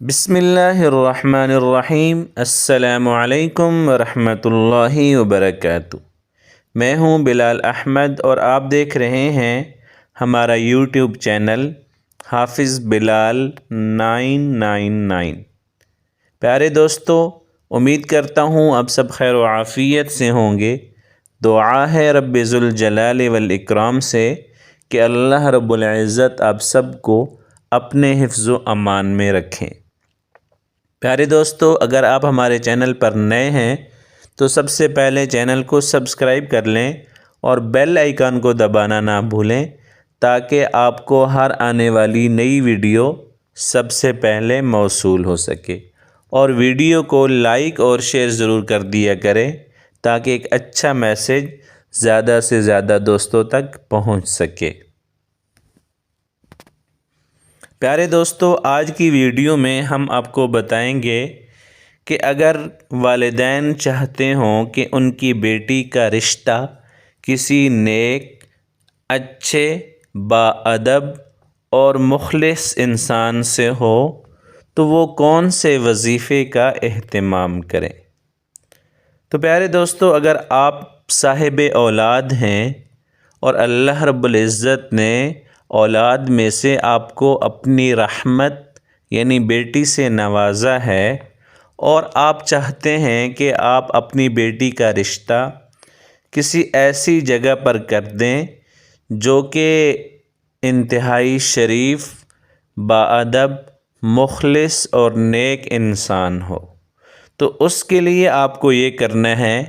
بسم اللہ الرحمن الرحیم۔ السلام علیکم ورحمۃ اللہ وبرکاتہ۔ میں ہوں بلال احمد اور آپ دیکھ رہے ہیں ہمارا یوٹیوب چینل حافظ بلال 999۔ پیارے دوستو، امید کرتا ہوں آپ سب خیر و عافیت سے ہوں گے۔ دعا ہے رب ذوالجلال والاکرام سے کہ اللہ رب العزت آپ سب کو اپنے حفظ و امان میں رکھیں۔ پیارے دوستو، اگر آپ ہمارے چینل پر نئے ہیں تو سب سے پہلے چینل کو سبسکرائب کر لیں اور بیل آئیکن کو دبانا نہ بھولیں تاکہ آپ کو ہر آنے والی نئی ویڈیو سب سے پہلے موصول ہو سکے، اور ویڈیو کو لائک اور شیئر ضرور کر دیا کریں تاکہ ایک اچھا میسج زیادہ سے زیادہ دوستوں تک پہنچ سکے۔ پیارے دوستو، آج کی ویڈیو میں ہم آپ کو بتائیں گے کہ اگر والدین چاہتے ہوں کہ ان کی بیٹی کا رشتہ کسی نیک، اچھے، باادب اور مخلص انسان سے ہو تو وہ کون سے وظیفے کا اہتمام کریں۔ تو پیارے دوستو، اگر آپ صاحب اولاد ہیں اور اللہ رب العزت نے اولاد میں سے آپ کو اپنی رحمت یعنی بیٹی سے نوازا ہے، اور آپ چاہتے ہیں کہ آپ اپنی بیٹی کا رشتہ کسی ایسی جگہ پر کر دیں جو کہ انتہائی شریف، باادب، مخلص اور نیک انسان ہو، تو اس کے لیے آپ کو یہ کرنا ہے،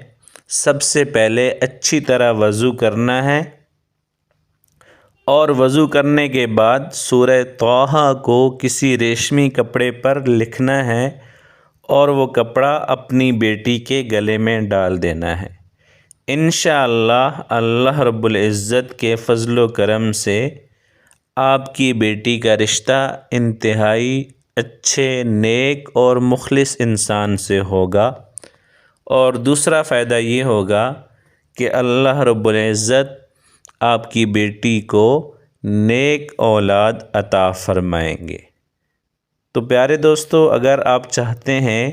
سب سے پہلے اچھی طرح وضو کرنا ہے، اور وضو کرنے کے بعد سورہ طٰہٰ کو کسی ریشمی کپڑے پر لکھنا ہے اور وہ کپڑا اپنی بیٹی کے گلے میں ڈال دینا ہے۔ انشاءاللہ اللہ رب العزت کے فضل و کرم سے آپ کی بیٹی کا رشتہ انتہائی اچھے، نیک اور مخلص انسان سے ہوگا۔ اور دوسرا فائدہ یہ ہوگا کہ اللہ رب العزت آپ کی بیٹی کو نیک اولاد عطا فرمائیں گے۔ تو پیارے دوستو، اگر آپ چاہتے ہیں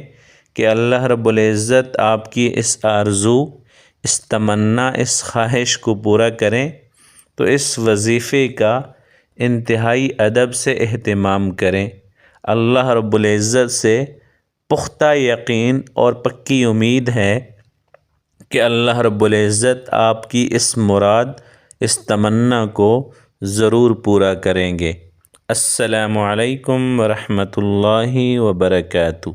کہ اللہ رب العزت آپ کی اس آرزو، اس تمنا، اس خواہش کو پورا کریں تو اس وظیفے کا انتہائی ادب سے اہتمام کریں۔ اللہ رب العزت سے پختہ یقین اور پکی امید ہے کہ اللہ رب العزت آپ کی اس مراد، اس تمنا کو ضرور پورا کریں گے۔ السلام علیکم ورحمۃ اللہ وبرکاتہ۔